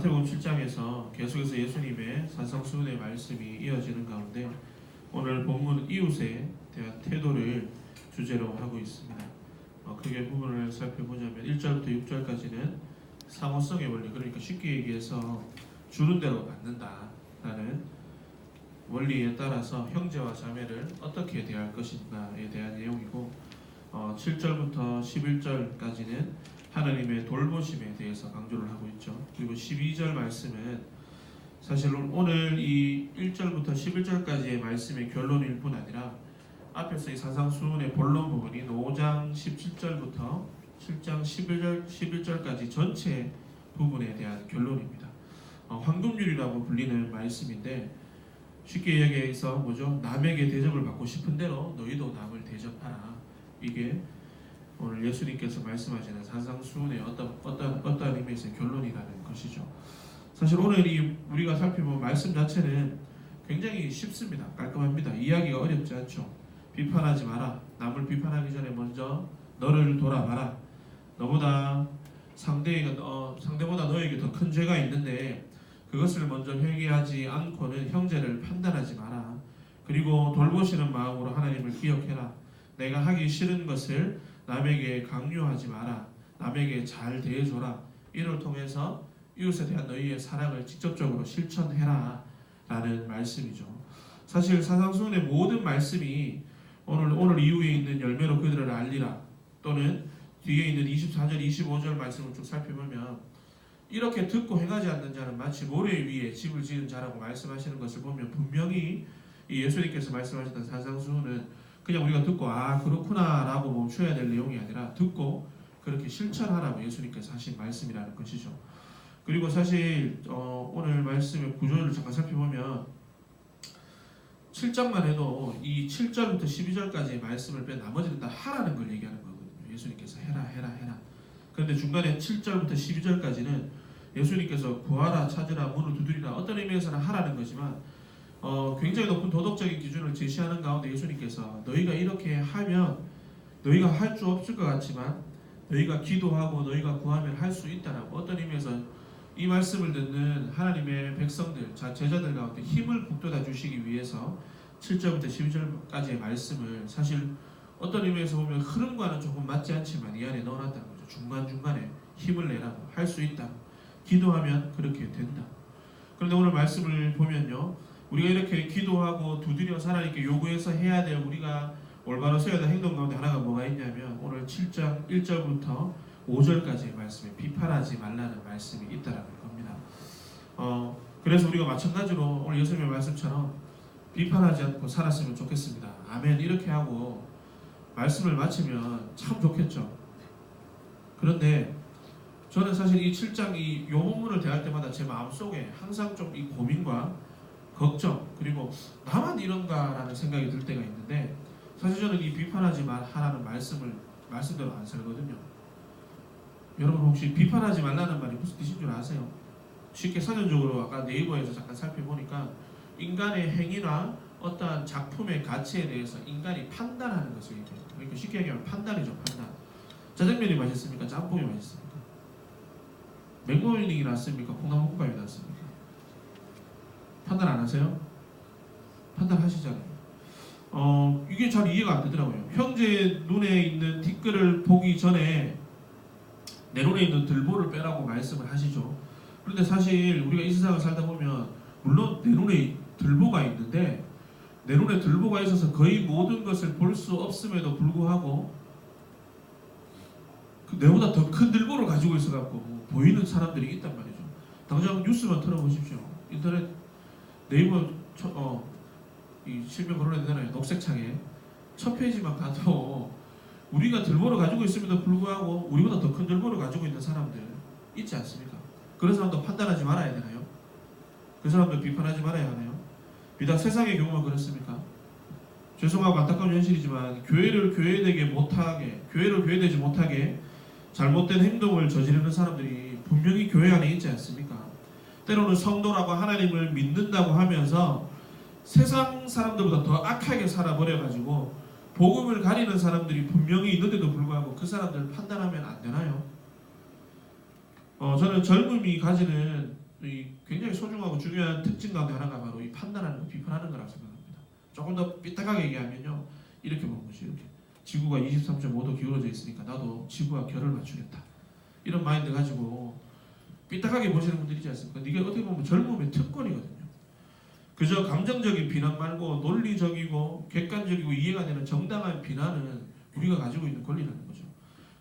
마태복음 7장에서 계속해서 예수님의 산상수훈의 말씀이 이어지는 가운데 오늘 본문은 이웃에 대한 태도를 주제로 하고 있습니다. 크게 부분을 살펴보자면 1절부터 6절까지는 상호성의 원리, 그러니까 쉽게 얘기해서 주는 대로 받는다라는 원리에 따라서 형제와 자매를 어떻게 대할 것인가에 대한 내용이고 7절부터 11절까지는 하나님의 돌보심에 대해서 강조를 하고 있죠. 그리고 12절 말씀은 사실 오늘 이 1절부터 11절까지의 말씀의 결론일 뿐 아니라 앞에서 이 산상수훈의 본론 부분인 5장 17절부터 7장 11절까지 전체 부분에 대한 결론입니다. 황금률이라고 불리는 말씀인데 쉽게 이야기해서 뭐죠? 남에게 대접을 받고 싶은 대로 너희도 남을 대접하라. 이게 오늘 예수님께서 말씀하시는 산상수훈의 어떠한 의미에서의 결론이라는 것이죠. 사실 오늘 우리가 살펴본 말씀 자체는 굉장히 쉽습니다. 깔끔합니다. 이야기가 어렵지 않죠. 비판하지 마라. 남을 비판하기 전에 먼저 너를 돌아봐라. 너보다 상대보다 너에게 더 큰 죄가 있는데 그것을 먼저 회개하지 않고는 형제를 판단하지 마라. 그리고 돌보시는 마음으로 하나님을 기억해라. 내가 하기 싫은 것을 남에게 강요하지 마라. 남에게 잘 대해줘라. 이를 통해서 이웃에 대한 너희의 사랑을 직접적으로 실천해라 라는 말씀이죠. 사실 산상수훈의 모든 말씀이 오늘 이후에 있는 열매로 그들을 알리라 또는 뒤에 있는 24절 25절 말씀을 쭉 살펴보면 이렇게 듣고 행하지 않는 자는 마치 모래 위에 집을 지은 자라고 말씀하시는 것을 보면 분명히 이 예수님께서 말씀하셨던 산상수훈은 그냥 우리가 듣고 그렇구나 라고 멈춰야 될 내용이 아니라 듣고 그렇게 실천하라고 예수님께서 하신 말씀이라는 것이죠. 그리고 사실 오늘 말씀의 구조를 잠깐 살펴보면 7장만 해도 이 7절부터 12절까지의 말씀을 빼 나머지는 다 하라는 걸 얘기하는 거거든요. 예수님께서 해라. 그런데 중간에 7절부터 12절까지는 예수님께서 구하라, 찾으라, 문을 두드리라 어떤 의미에서는 하라는 거지만 굉장히 높은 도덕적인 기준을 제시하는 가운데 예수님께서 너희가 이렇게 하면 너희가 할 수 없을 것 같지만 너희가 기도하고 너희가 구하면 할 수 있다라고 어떤 의미에서 이 말씀을 듣는 하나님의 백성들, 제자들 가운데 힘을 북돋아 주시기 위해서 7절부터 12절까지의 말씀을 사실 어떤 의미에서 보면 흐름과는 조금 맞지 않지만 이 안에 넣어놨다는 거죠. 중간중간에 힘을 내라고 할 수 있다. 기도하면 그렇게 된다. 그런데 오늘 말씀을 보면요. 우리가 이렇게 기도하고 두드려서 하나님께 요구해서 해야 될 우리가 올바로 세워야 될 행동 가운데 하나가 뭐가 있냐면 오늘 7장 1절부터 5절까지의 말씀에 비판하지 말라는 말씀이 있다는 겁니다. 그래서 우리가 마찬가지로 오늘 예수님의 말씀처럼 비판하지 않고 살았으면 좋겠습니다. 아멘 이렇게 하고 말씀을 마치면 참 좋겠죠. 그런데 저는 사실 이 7장 이 본문을 대할 때마다 제 마음속에 항상 좀 이 고민과 걱정 그리고 나만 이런가라는 생각이 들 때가 있는데 사실 저는 이 비판하지 말라는 말씀대로 안 살거든요. 여러분 혹시 비판하지 말라는 말이 무슨 뜻인 줄 아세요? 쉽게 사전적으로 아까 네이버에서 잠깐 살펴보니까 인간의 행위나 어떠한 작품의 가치에 대해서 인간이 판단하는 것을 얘기해요. 그러니까 쉽게 얘기하면 판단이죠. 판단. 짜장면이 맛있습니까? 짬뽕이 맛있습니까? 맥모닝이 낫습니까? 콩나물국밥이 낫습니까? 판단 안 하세요? 판단하시잖아요. 이게 잘 이해가 안 되더라고요. 형제 눈에 있는 티끌을 보기 전에 내 눈에 있는 들보를 빼라고 말씀을 하시죠. 그런데 사실 우리가 이 세상을 살다 보면 물론 내 눈에 들보가 있는데 내 눈에 들보가 있어서 거의 모든 것을 볼 수 없음에도 불구하고 내보다 더 큰 들보를 가지고 있어갖고 보이는 사람들이 있단 말이죠. 당장 뉴스만 틀어보십시오. 인터넷 네이버 이 실명 거론해야 되나요? 녹색창에 첫 페이지만 가도 우리가 들보를 가지고 있음에도 불구하고 우리보다 더 큰 들보를 가지고 있는 사람들 있지 않습니까? 그런 사람도 판단하지 말아야 되나요? 그 사람들 비판하지 말아야 하나요? 비단 세상의 경우만 그렇습니까? 죄송하고 안타까운 현실이지만 교회를 교회되지 못하게 잘못된 행동을 저지르는 사람들이 분명히 교회 안에 있지 않습니까? 때로는 성도라고 하나님을 믿는다고 하면서 세상 사람들보다 더 악하게 살아버려가지고 복음을 가리는 사람들이 분명히 있는데도 불구하고 그 사람들을 판단하면 안 되나요? 저는 젊음이 가지는 굉장히 소중하고 중요한 특징 가운데 하나가 바로 이 판단하는 거, 비판하는 거라고 생각합니다. 조금 더 삐딱하게 얘기하면요, 이렇게 보는 거죠. 이렇게 지구가 23.5도 기울어져 있으니까 나도 지구와 결을 맞추겠다. 이런 마인드 가지고 삐딱하게 보시는 분들이 있지 않습니까? 이게 어떻게 보면 젊음의 특권이거든요. 그저 감정적인 비난 말고 논리적이고 객관적이고 이해가 되는 정당한 비난은 우리가 가지고 있는 권리라는 거죠.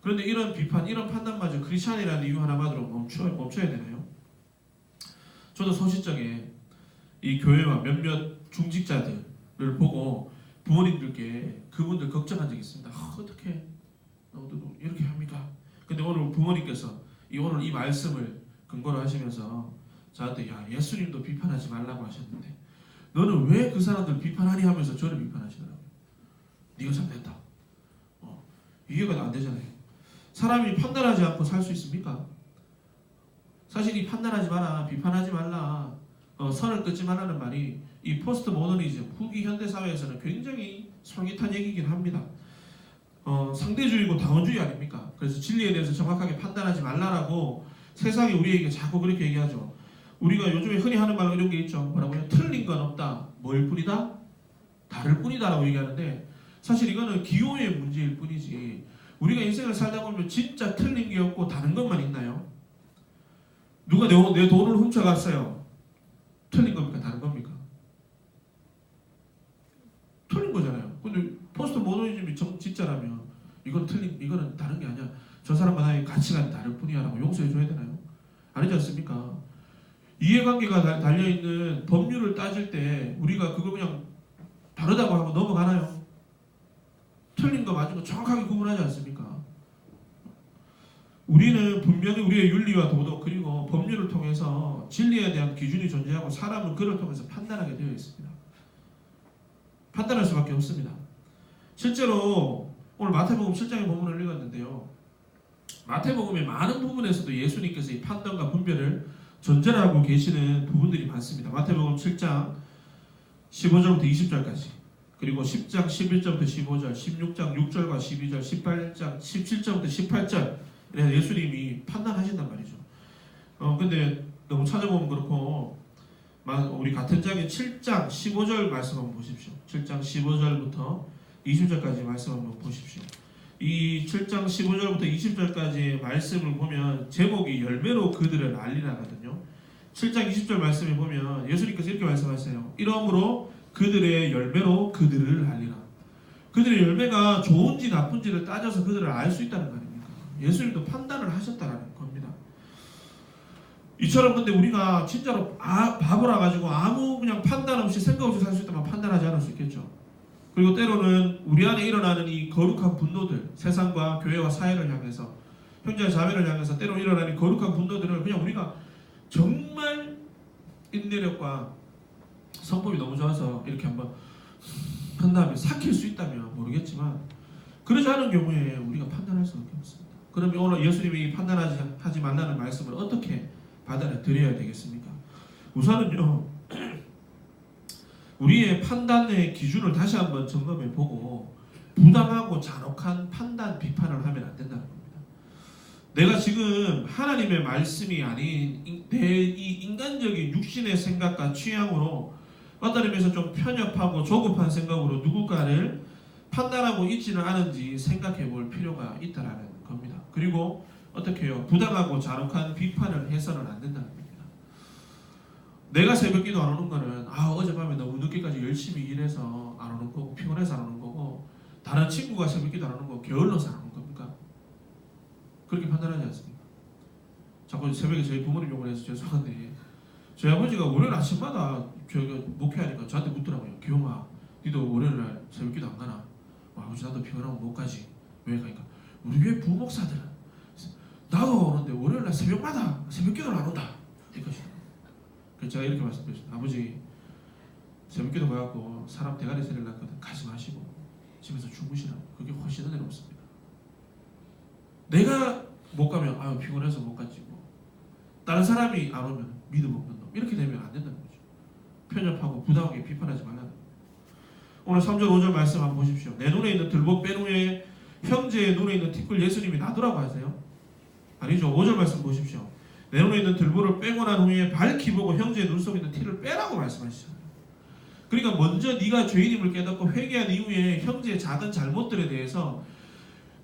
그런데 이런 비판, 이런 판단마저 크리스찬이라는 이유 하나만으로 멈춰야 되나요? 저도 소시적에 이 교회와 몇몇 중직자들을 보고 부모님들께 그분들 걱정한 적이 있습니다. 어떻게 이렇게 합니까? 근데 오늘 부모님께서 오늘 이 말씀을 근거로 하시면서 저한테 예수님도 비판하지 말라고 하셨는데 너는 왜 그 사람들 비판하니 하면서 저를 비판하시더라고요. 네가 잘됐다. 이해가 안 되잖아요. 사람이 판단하지 않고 살 수 있습니까? 사실 이 판단하지 마라, 비판하지 말라, 선을 긋지 말라는 말이 이 포스트 모더니즘, 후기 현대 사회에서는 굉장히 솔깃한 얘기긴 합니다. 상대주의고 다원주의 아닙니까? 그래서 진리에 대해서 정확하게 판단하지 말라라고 세상이 우리에게 자꾸 그렇게 얘기하죠. 우리가 요즘에 흔히 하는 말로 이런 게 있죠. 뭐라고요? 틀린 건 없다. 뭘 뿐이다? 다를 뿐이다 라고 얘기하는데 사실 이거는 기호의 문제일 뿐이지 우리가 인생을 살다 보면 진짜 틀린 게 없고 다른 것만 있나요? 누가 내 돈을 훔쳐갔어요. 틀린 겁니까? 다른 겁니까? 틀린 거잖아요. 근데 포스트 모더니즘이 진짜라면 이거는 다른 게 아니야. 저 사람과 나의 가치관이 다를 뿐이야 라고 용서해 줘야 되나요? 아니지 않습니까? 이해관계가 달려있는 법률을 따질 때 우리가 그걸 그냥 다르다고 하고 넘어가나요? 틀린 거 맞은 거 정확하게 구분하지 않습니까? 우리는 분명히 우리의 윤리와 도덕 그리고 법률을 통해서 진리에 대한 기준이 존재하고 사람은 그를 통해서 판단하게 되어 있습니다. 판단할 수밖에 없습니다. 실제로 오늘 마태복음 7장의 본문을 읽었는데요. 마태복음의 많은 부분에서도 예수님께서 이 판단과 분별을 전제하고 계시는 부분들이 많습니다. 마태복음 7장 15절부터 20절까지 그리고 10장 11절부터 15절 16장 6절과 12절 18장 17절부터 18절 예수님이 판단하신단 말이죠. 근데 너무 찾아보면 그렇고 우리 같은 장의 7장 15절 말씀 한번 보십시오. 7장 15절부터 20절까지 말씀 한번 보십시오. 이 7장 15절부터 20절까지의 말씀을 보면 제목이 열매로 그들을 알리라거든요. 7장 20절 말씀에 보면 예수님께서 이렇게 말씀하세요. 이러므로 그들의 열매로 그들을 알리라. 그들의 열매가 좋은지 나쁜지를 따져서 그들을 알 수 있다는 거 아닙니까? 예수님도 판단을 하셨다는 겁니다. 이처럼 근데 우리가 진짜로 바보라 가지고 아무 그냥 판단 없이 생각 없이 살 수 있다면 판단하지 않을 수 있겠죠. 그리고 때로는 우리 안에 일어나는 이 거룩한 분노들, 세상과 교회와 사회를 향해서 형제와 자매를 향해서 때로 일어나는 거룩한 분노들을 그냥 우리가 정말 인내력과 성품이 너무 좋아서 이렇게 한번 한 다음에 삭힐 수 있다면 모르겠지만 그러지 않은 경우에 우리가 판단할 수밖에 없습니다. 그러면 오늘 예수님이 판단하지 말라는 말씀을 어떻게 받아들여야 되겠습니까? 우선은요. 우리의 판단의 기준을 다시 한번 점검해보고 부당하고 잔혹한 판단, 비판을 하면 안 된다는 겁니다. 내가 지금 하나님의 말씀이 아닌 내 이 인간적인 육신의 생각과 취향으로 어떤 의미에서 좀 편협하고 조급한 생각으로 누군가를 판단하고 있지는 않은지 생각해볼 필요가 있다는 겁니다. 그리고 어떻게 해요? 부당하고 잔혹한 비판을 해서는 안 된다는 겁니다. 내가 새벽기도 안 오는 거는 어젯밤에 너무 늦게까지 열심히 일해서 안 오는 거고 피곤해서 안 오는 거고 다른 친구가 새벽기도 안 오는 거 게을러서 안 오는 겁니까? 그렇게 판단하지 않습니까? 자꾸 새벽에 저희 부모님 욕을 해서 죄송한데 저희 아버지가 월요일 아침마다 저희가 목회하니까 저한테 묻더라고요. 기용아 니도 월요일날 새벽기도 안 가나? 아버지 나도 피곤하면 못 가지. 왜 가니까 우리 교회 부목사들은 나도 오는데 월요일날 새벽마다 새벽기도를 안 온다. 이것이 그래서 제가 이렇게 말씀드렸습니다. 아버지 새벽기도 가갖고 사람 대가리 세를 났거든. 가지 마시고 집에서 주무시라고. 그게 훨씬 은혜롭습니다. 내가 못 가면 피곤해서 못 갔지 뭐. 다른 사람이 안 오면 믿음 없는 놈. 이렇게 되면 안 된다는 거죠. 편협하고 부당하게 비판하지 말라는 거예요. 오늘 3절 5절 말씀 한번 보십시오. 내 눈에 있는 들복 뺀 후에 형제의 눈에 있는 티끌 예수님이 놔두라고 하세요? 아니죠. 5절 말씀 보십시오. 내 눈에 있는 들보를 빼고 난 후에 밝히 보고 형제의 눈 속에 있는 티를 빼라고 말씀하시잖아요. 그러니까 먼저 네가 죄인임을 깨닫고 회개한 이후에 형제의 작은 잘못들에 대해서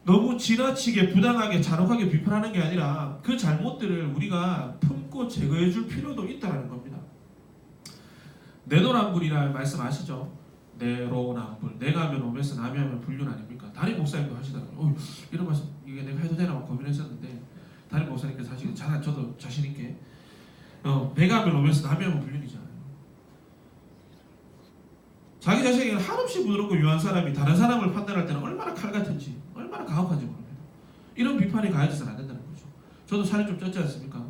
너무 지나치게 부당하게 잔혹하게 비판하는 게 아니라 그 잘못들을 우리가 품고 제거해 줄 필요도 있다는 겁니다. 내로남불이라 말씀 아시죠? 내로남불. 내가 하면 오면서 남이 하면 불륜 아닙니까? 담임 목사님도 하시더라고요. 이런 말씀 이게 내가 해도 되나 고민했었는데 담임 목사님께서 하시고 저도 자신 있게 내가 하면 오면서 남이 하면 불륜이잖아요. 자기 자신에게는 한없이 부드럽고 유한 사람이 다른 사람을 판단할 때는 얼마나 칼 같은지 얼마나 가혹한지 모릅니다. 이런 비판이 가해져서는 안 된다는 거죠. 저도 살이 좀 쪘지 않습니까?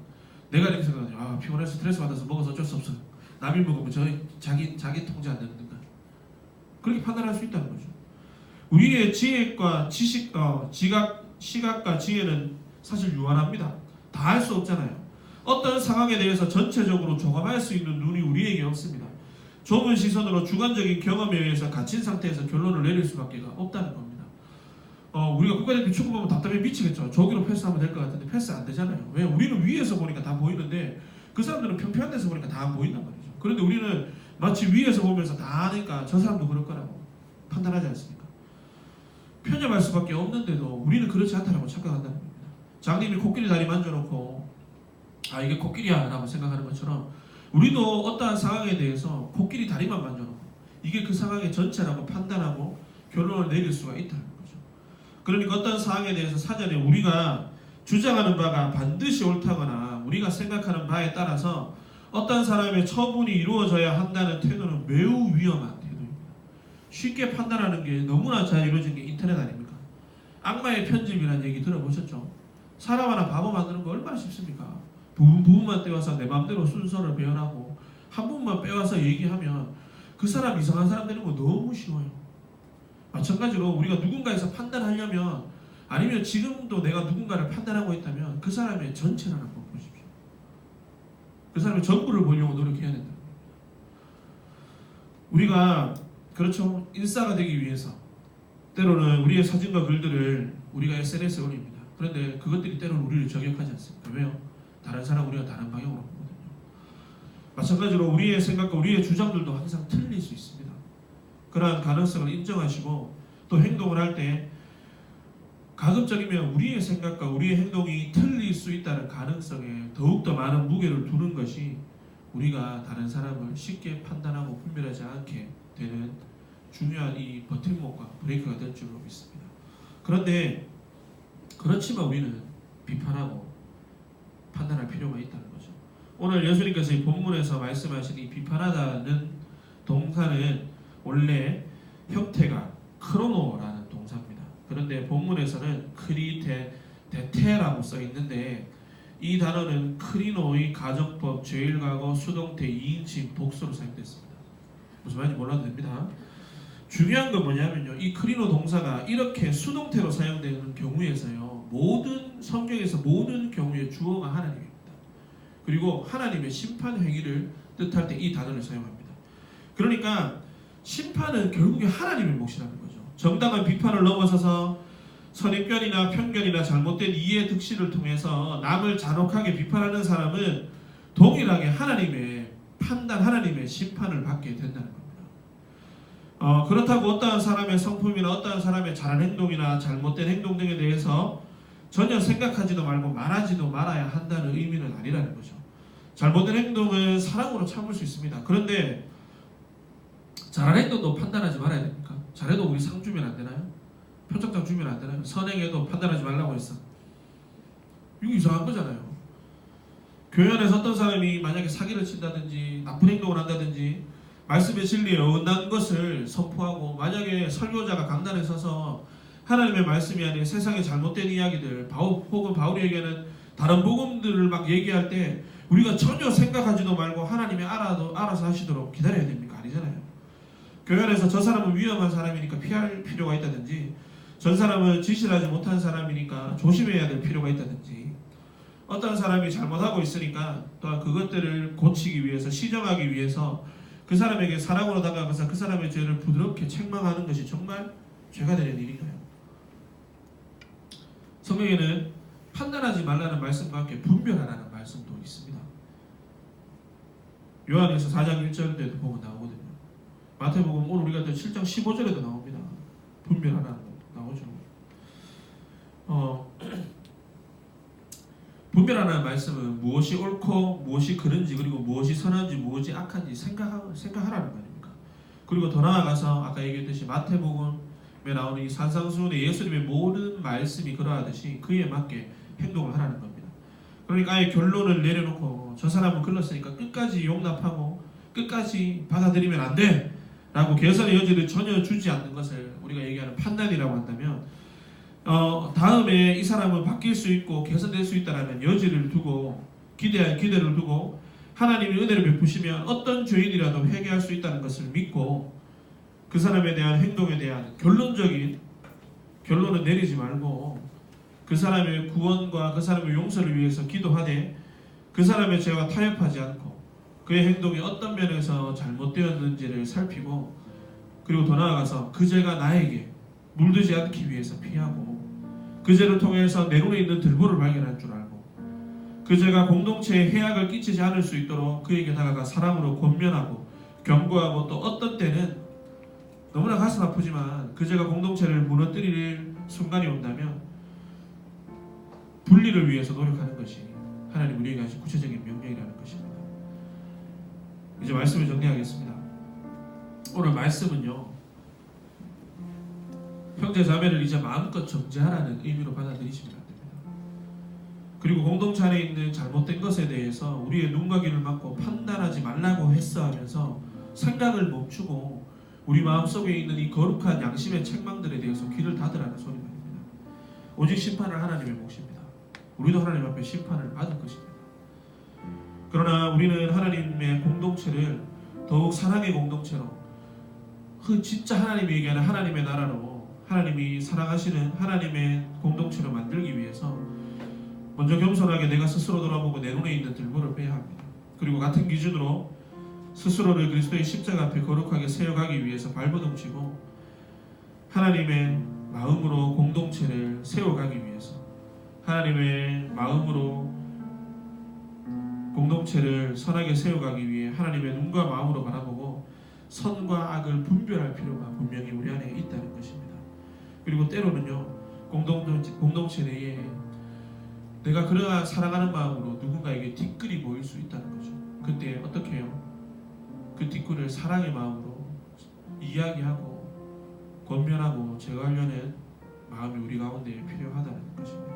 내가 이렇게 생각하죠. 피곤해서 스트레스 받아서 먹어서 어쩔 수 없어요. 남이 먹으면 자기 통제 안 되는가? 그렇게 판단할 수 있다는 거죠. 우리의 지혜과 지식, 시각과 지혜는 사실 유한합니다. 다 할 수 없잖아요. 어떤 상황에 대해서 전체적으로 종합할 수 있는 눈이 우리에게 없습니다. 좁은 시선으로 주관적인 경험에 의해서 갇힌 상태에서 결론을 내릴 수밖에 없다는 겁니다. 우리가 국가대표 축구 보면 답답해 미치겠죠. 저기로 패스하면 될 것 같은데 패스 안 되잖아요. 왜? 우리는 위에서 보니까 다 보이는데 그 사람들은 평평한 데서 보니까 다 안 보인단 말이죠. 그런데 우리는 마치 위에서 보면서 다 아니까 저 사람도 그럴 거라고 판단하지 않습니까? 편협할 수밖에 없는데도 우리는 그렇지 않다라고 착각한다는 겁니다. 장님이 코끼리 다리 만져놓고 이게 코끼리야 라고 생각하는 것처럼 우리도 어떠한 상황에 대해서 코끼리 다리만 만져놓고 이게 그 상황의 전체라고 판단하고 결론을 내릴 수가 있다는 거죠. 그러니까 어떤 상황에 대해서 사전에 우리가 주장하는 바가 반드시 옳다거나 우리가 생각하는 바에 따라서 어떤 사람의 처분이 이루어져야 한다는 태도는 매우 위험한 태도입니다. 쉽게 판단하는 게 너무나 잘 이루어진 게 인터넷 아닙니까? 악마의 편집이라는 얘기 들어보셨죠? 사람 하나 바보 만드는 거 얼마나 쉽습니까? 부분만 떼와서 내 마음대로 순서를 배열하고 한 부분만 빼와서 얘기하면 그 사람 이상한 사람 되는 거 너무 쉬워요. 마찬가지로 우리가 누군가에서 판단하려면 아니면 지금도 내가 누군가를 판단하고 있다면 그 사람의 전체를 한번 보십시오. 그 사람의 전부를 보려고 노력해야 된다. 우리가 그렇죠. 인싸가 되기 위해서 때로는 우리의 사진과 글들을 우리가 SNS에 올립니다. 그런데 그것들이 때로는 우리를 저격하지 않습니까? 왜요? 다른 사람 우리가 다른 방향으로 보거든요. 마찬가지로 우리의 생각과 우리의 주장들도 항상 틀릴 수 있습니다. 그러한 가능성을 인정하시고 또 행동을 할 때 가급적이면 우리의 생각과 우리의 행동이 틀릴 수 있다는 가능성에 더욱더 많은 무게를 두는 것이 우리가 다른 사람을 쉽게 판단하고 분별하지 않게 되는 중요한 이 버팀목과 브레이크가 될 줄로 믿습니다. 그런데 그렇지만 우리는 비판하고 판단할 필요가 있다는 거죠. 오늘 예수님께서 이 본문에서 말씀하신 이 비판하다는 동사는 원래 형태가 크로노라는 동사입니다. 그런데 본문에서는 크리테테라고 써 있는데 이 단어는 크리노의 가정법, 죄일과거, 수동태, 2인칭, 복수로 사용됐습니다. 무슨 말인지 몰라도 됩니다. 중요한 건 뭐냐면요. 이 크리노 동사가 이렇게 수동태로 사용되는 경우에서요. 모든 성경에서 모든 경우에 주어가 하나님입니다. 그리고 하나님의 심판 행위를 뜻할 때 이 단어를 사용합니다. 그러니까 심판은 결국에 하나님의 몫이라는 거죠. 정당한 비판을 넘어서서 선입견이나 편견이나 잘못된 이해 득실을 통해서 남을 잔혹하게 비판하는 사람은 동일하게 하나님의 판단, 하나님의 심판을 받게 된다는 겁니다. 그렇다고 어떠한 사람의 성품이나 어떠한 사람의 잘한 행동이나 잘못된 행동 등에 대해서 전혀 생각하지도 말고 말하지도 말아야 한다는 의미는 아니라는 거죠. 잘못된 행동은 사랑으로 참을 수 있습니다. 그런데 잘한 행동도 판단하지 말아야 됩니까? 잘해도 우리 상 주면 안 되나요? 표창장 주면 안 되나요? 선행해도 판단하지 말라고 했어. 이거 이상한 거잖아요. 교회 안에서 어떤 사람이 만약에 사기를 친다든지 나쁜 행동을 한다든지 말씀의 진리에 어긋난 것을 선포하고 만약에 설교자가 강단에 서서 하나님의 말씀이 아닌 세상의 잘못된 이야기들 혹은 바울이 얘기하는 다른 복음들을 막 얘기할 때 우리가 전혀 생각하지도 말고 하나님이 알아서 하시도록 기다려야 됩니까? 아니잖아요. 교회 안에서 저 사람은 위험한 사람이니까 피할 필요가 있다든지 전 사람은 지시를 하지 못한 사람이니까 조심해야 될 필요가 있다든지 어떤 사람이 잘못하고 있으니까 또한 그것들을 고치기 위해서 시정하기 위해서 그 사람에게 사랑으로 다가가서 그 사람의 죄를 부드럽게 책망하는 것이 정말 죄가 되는 일인가요? 성경에는 판단하지 말라는 말씀과 함께 분별하라는 말씀도 요한일서 4장 1절에도 보면 나오거든요. 마태복음 오늘 우리가 또 7장 15절에도 나옵니다. 분별하라는 거 나오죠. 분별하라는 말씀은 무엇이 옳고 무엇이 그른지, 그리고 무엇이 선한지 무엇이 악한지 생각하라는 말입니다. 그리고 더 나아가서 아까 얘기했듯이 마태복음에 나오는 이 산상수훈의 예수님의 모든 말씀이 그러하듯이 그에 맞게 행동을 하라는 겁니다. 그러니까 아예 결론을 내려놓고 저 사람은 글렀으니까 끝까지 용납하고 끝까지 받아들이면 안 돼! 라고 개선의 여지를 전혀 주지 않는 것을 우리가 얘기하는 판단이라고 한다면, 다음에 이 사람은 바뀔 수 있고 개선될 수 있다는 여지를 두고 기대를 두고 하나님이 은혜를 베푸시면 어떤 죄인이라도 회개할 수 있다는 것을 믿고 그 사람에 대한 행동에 대한 결론적인 결론을 내리지 말고 그 사람의 구원과 그 사람의 용서를 위해서 기도하되 그 사람의 죄와 타협하지 않고 그의 행동이 어떤 면에서 잘못되었는지를 살피고, 그리고 더 나아가서 그 죄가 나에게 물들지 않기 위해서 피하고 그 죄를 통해서 내 눈에 있는 들보를 발견할 줄 알고 그 죄가 공동체에 해악을 끼치지 않을 수 있도록 그에게 다가가 사랑으로 권면하고 경고하고, 또 어떤 때는 너무나 가슴 아프지만 그 죄가 공동체를 무너뜨릴 순간이 온다면 분리를 위해서 노력하는 것이 하나님 우리에게 하신 구체적인 명령이라는 것입니다. 이제 말씀을 정리하겠습니다. 오늘 말씀은요, 형제 자매를 이제 마음껏 정죄하라는 의미로 받아들이시면 안 됩니다. 그리고 공동체 안에 있는 잘못된 것에 대해서 우리의 눈과 귀를 막고 판단하지 말라고 했어 하면서 생각을 멈추고 우리 마음속에 있는 이 거룩한 양심의 책망들에 대해서 귀를 닫으라는 소리 말입니다. 오직 심판을 하나님의 몫입니다. 우리도 하나님 앞에 심판을 받을 것입니다. 그러나 우리는 하나님의 공동체를 더욱 사랑의 공동체로, 진짜 하나님이 얘기하는 하나님의 나라로, 하나님이 사랑하시는 하나님의 공동체로 만들기 위해서 먼저 겸손하게 내가 스스로 돌아보고 내 눈에 있는 들보를 빼야 합니다. 그리고 같은 기준으로 스스로를 그리스도의 십자가 앞에 거룩하게 세워가기 위해서 발버둥치고 하나님의 마음으로 공동체를 세워가기 위해서, 하나님의 마음으로 공동체를 선하게 세워가기 위해 하나님의 눈과 마음으로 바라보고 선과 악을 분별할 필요가 분명히 우리 안에 있다는 것입니다. 그리고 때로는요, 공동체 내에 내가 그러한 사랑하는 마음으로 누군가에게 뒷글이 보일 수 있다는 거죠. 그때 어떻게 해요? 그 뒷글을 사랑의 마음으로 이야기하고 권면하고 제거하려는 마음이 우리 가운데 필요하다는 것입니다.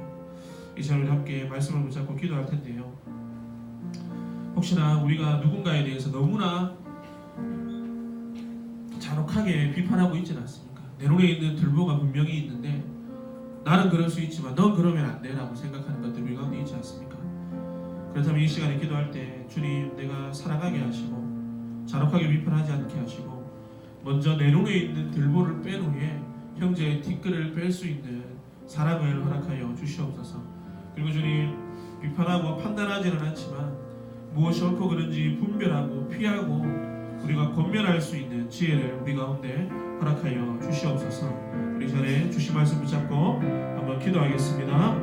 이 시간 우리 함께 말씀을 붙잡고 기도할 텐데요, 혹시나 우리가 누군가에 대해서 너무나 잔혹하게 비판하고 있지는 않습니까? 내 눈에 있는 들보가 분명히 있는데 나는 그럴 수 있지만 넌 그러면 안 돼 라고 생각하는 것들 우리 가운데 있지 않습니까? 그렇다면 이 시간에 기도할 때 주님, 내가 사랑하게 하시고 잔혹하게 비판하지 않게 하시고 먼저 내 눈에 있는 들보를 뺀 후에 형제의 뒷글을 뺄 수 있는 사랑을 허락하여 주시옵소서. 그리고 주님, 비판하고 판단하지는 않지만 무엇이 옳고 그른지 분별하고 피하고 우리가 권면할 수 있는 지혜를 우리 가운데 허락하여 주시옵소서. 우리 전에 주신 말씀 붙잡고 한번 기도하겠습니다.